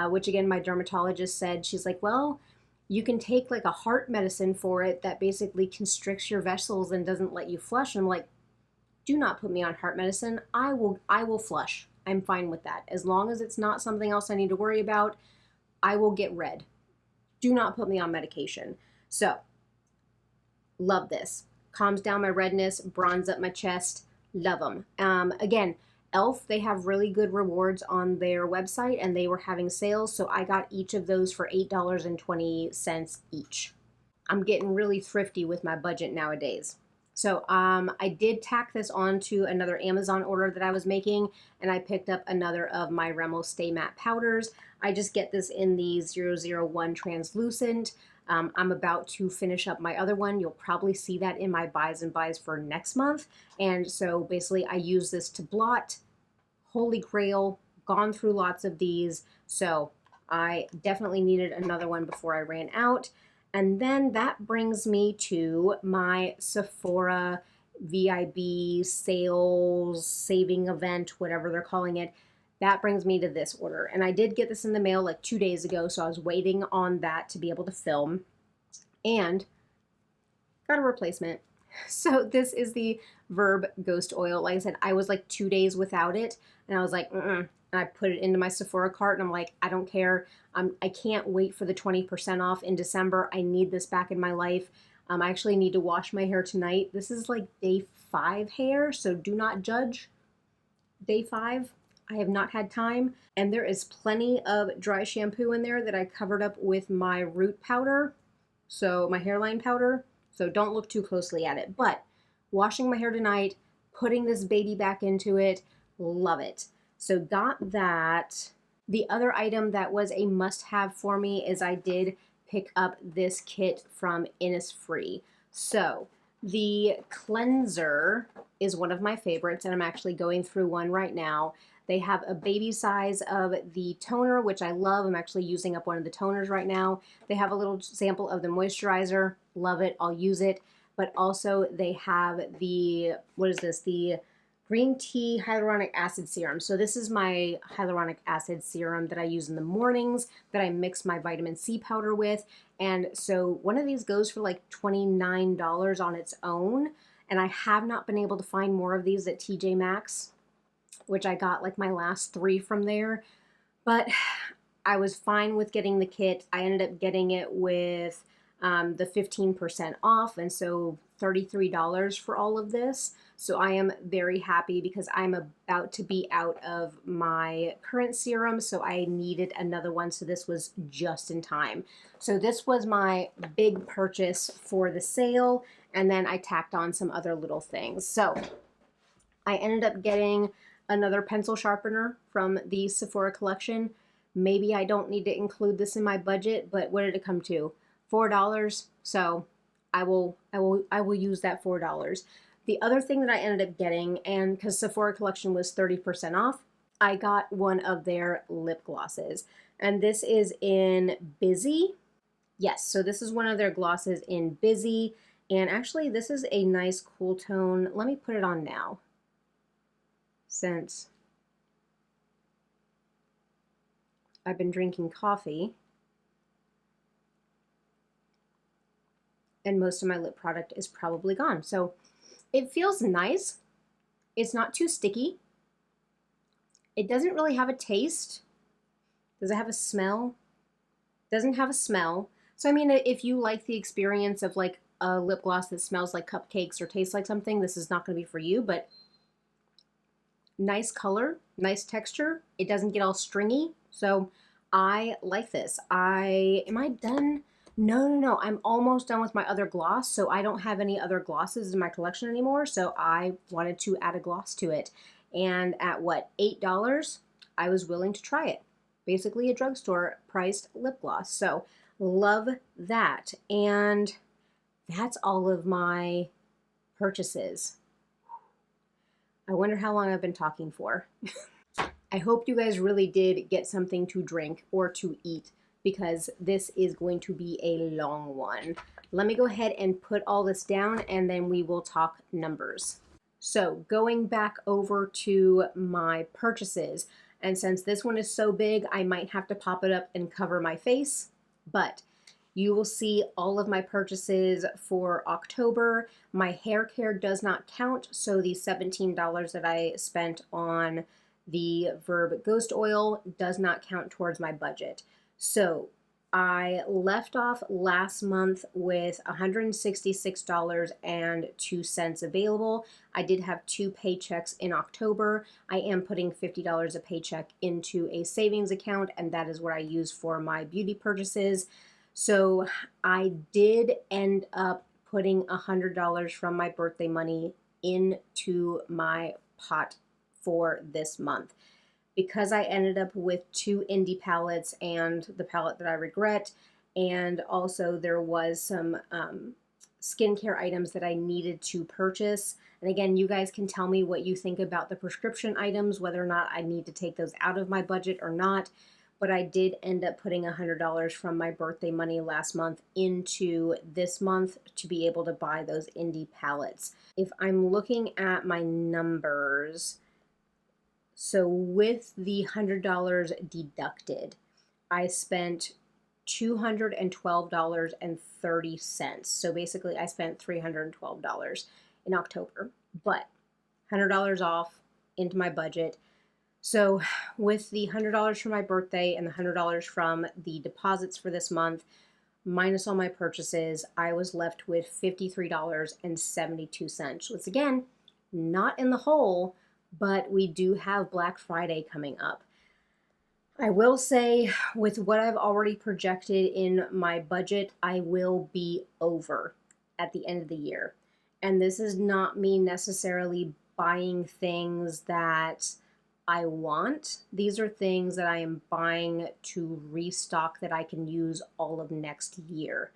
which again, my dermatologist said, she's like, well, you can take like a heart medicine for it that basically constricts your vessels and doesn't let you flush. And I'm like, do not put me on heart medicine. I will flush. I'm fine with that. As long as it's not something else I need to worry about, I will get red. Do not put me on medication. So, love this. Calms down my redness, bronze up my chest. Love them. Again, e.l.f., they have really good rewards on their website and they were having sales. So I got each of those for $8.20 each. I'm getting really thrifty with my budget nowadays. So I did tack this on to another Amazon order that I was making, and I picked up another of my Rimmel Stay Matte powders. I just get this in the 001 translucent. I'm about to finish up my other one. You'll probably see that in my buys and buys for next month. And so basically I use this to blot. Holy grail, gone through lots of these. So I definitely needed another one before I ran out. And then that brings me to my Sephora VIB sales saving event, whatever they're calling it. That brings me to this order. And I did get this in the mail like 2 days ago, so I was waiting on that to be able to film. And got a replacement. So this is the Verb Ghost Oil. Like I said, I was like 2 days without it, and I was like, And I put it into my Sephora cart, and I'm like, I don't care. I can't wait for the 20% off in December. I need this back in my life. I actually need to wash my hair tonight. This is like day 5 hair, so do not judge. Day 5, I have not had time. And there is plenty of dry shampoo in there that I covered up with my root powder, so my hairline powder. So don't look too closely at it. But washing my hair tonight, putting this baby back into it, love it. So got that. The other item that was a must-have for me is I did pick up this kit from Innisfree. So the cleanser is one of my favorites, and I'm actually going through one right now. They have a baby size of the toner, which I love. I'm actually using up one of the toners right now. They have a little sample of the moisturizer. Love it. I'll use it. But also they have the, what is this? The green tea hyaluronic acid serum. So this is my hyaluronic acid serum that I use in the mornings that I mix my vitamin C powder with. And so one of these goes for like $29 on its own. And I have not been able to find more of these at TJ Maxx, which I got like my last 3 from there. But I was fine with getting the kit. I ended up getting it with the 15% off, and so $33 for all of this. So I am very happy because I'm about to be out of my current serum, so I needed another one, so this was just in time. So this was my big purchase for the sale, and then I tacked on some other little things. So I ended up getting another pencil sharpener from the Sephora collection. Maybe I don't need to include this in my budget, but what did it come to? $4. So I will use that $4. The other thing that I ended up getting, and because Sephora collection was 30% off, I got one of their lip glosses. And this is in Busy. Yes, so this is one of their glosses in Busy. And actually, this is a nice cool tone. Let me put it on now, since I've been drinking coffee and most of my lip product is probably gone. So it feels nice. It's not too sticky. It doesn't really have a taste. Does it have a smell? Doesn't have a smell. So I mean, if you like the experience of like a lip gloss that smells like cupcakes or tastes like something, this is not going to be for you, but nice color, nice texture. It doesn't get all stringy. So I like this. Am I done? No. I'm almost done with my other gloss. So I don't have any other glosses in my collection anymore. So I wanted to add a gloss to it. And at what, $8, I was willing to try it. Basically a drugstore priced lip gloss. So love that. And that's all of my purchases. I wonder how long I've been talking for. I hope you guys really did get something to drink or to eat, because this is going to be a long one. Let me go ahead and put all this down and then we will talk numbers. So going back over to my purchases, and since this one is so big, I might have to pop it up and cover my face, but you will see all of my purchases for October. My Haircare does not count, so the $17 that I spent on the Verb Ghost Oil does not count towards my budget. So I left off last month with $166.02 available. I did have 2 paychecks in October. I am putting $50 a paycheck into a savings account, and that is what I use for my beauty purchases. So I did end up putting $100 from my birthday money into my pot for this month. Because I ended up with 2 indie palettes and the palette that I regret, and also there was some skincare items that I needed to purchase. And again, you guys can tell me what you think about the prescription items, whether or not I need to take those out of my budget or not. But I did end up putting $100 from my birthday money last month into this month to be able to buy those indie palettes. If I'm looking at my numbers, so with the $100 deducted, I spent $212.30. So basically I spent $312 in October, but $100 off into my budget. So with the $100 from my birthday and the $100 from the deposits for this month, minus all my purchases, I was left with $53.72. Which again, not in the hole, but we do have Black Friday coming up. I will say, with what I've already projected in my budget, I will be over at the end of the year. And this is not me necessarily buying things that I want. These are things that I am buying to restock that I can use all of next year.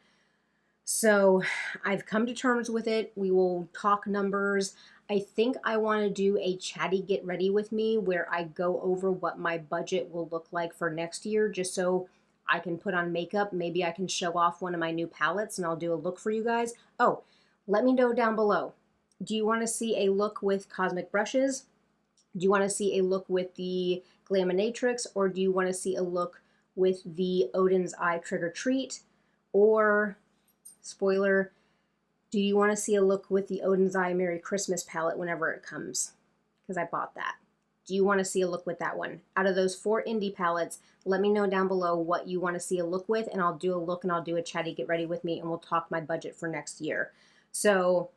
So I've come to terms with it. We will talk numbers. I think I want to do a chatty get ready with me where I go over what my budget will look like for next year, just so I can put on makeup. Maybe I can show off one of my new palettes and I'll do a look for you guys. Oh, let me know down below. Do you want to see a look with cosmic brushes? Do you want to see a look with the Glaminatrix, or do you want to see a look with the Odin's Eye Trick or Treat? Or, spoiler, do you want to see a look with the Odin's Eye Merry Christmas palette whenever it comes? Because I bought that. Do you want to see a look with that one? Out of those 4 indie palettes, let me know down below what you want to see a look with, and I'll do a look and I'll do a chatty get ready with me, and we'll talk my budget for next year. So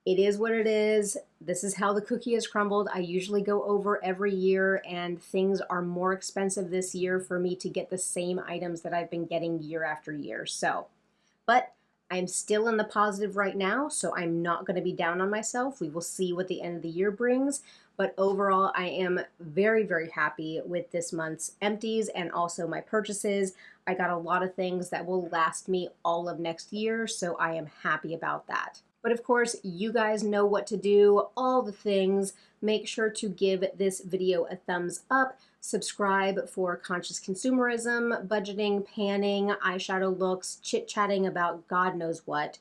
it is what it is. This is how the cookie is crumbled. I usually go over every year, and things are more expensive this year for me to get the same items that I've been getting year after year. So, but I'm still in the positive right now, so I'm not going to be down on myself. We will see what the end of the year brings. But overall, I am very, very happy with this month's empties and also my purchases. I got a lot of things that will last me all of next year, so I am happy about that. But of course, you guys know what to do, all the things. Make sure to give this video a thumbs up. Subscribe for conscious consumerism, budgeting, panning, eyeshadow looks, chit-chatting about God knows what.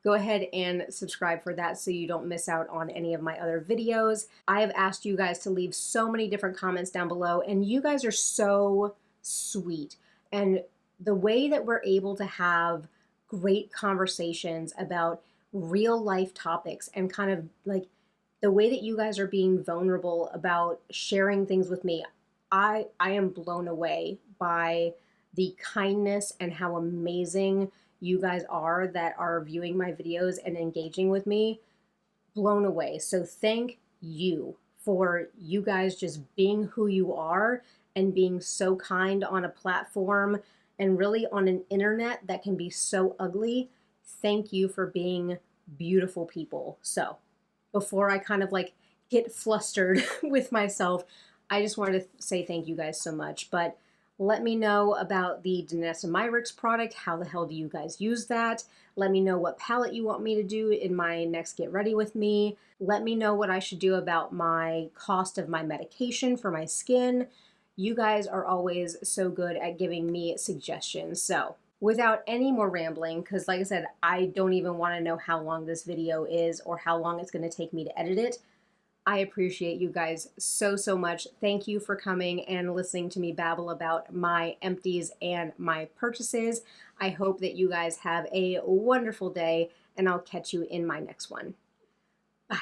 Go ahead and subscribe for that so you don't miss out on any of my other videos. I have asked you guys to leave so many different comments down below, and you guys are so sweet. And the way that we're able to have great conversations about real life topics and kind of like the way that you guys are being vulnerable about sharing things with me, I am blown away by the kindness and how amazing you guys are that are viewing my videos and engaging with me. Blown away. So thank you for you guys just being who you are and being so kind on a platform and really on an internet that can be so ugly. Thank you for being beautiful people. So before I kind of like get flustered with myself, I just wanted to say thank you guys so much. But let me know about the Danessa Myricks product. How the hell do you guys use that? Let me know what palette you want me to do in my next Get Ready With Me. Let me know what I should do about my cost of my medication for my skin. You guys are always so good at giving me suggestions. So without any more rambling, because like I said, I don't even want to know how long this video is or how long it's going to take me to edit it. I appreciate you guys so, so much. Thank you for coming and listening to me babble about my empties and my purchases. I hope that you guys have a wonderful day, and I'll catch you in my next one. Bye.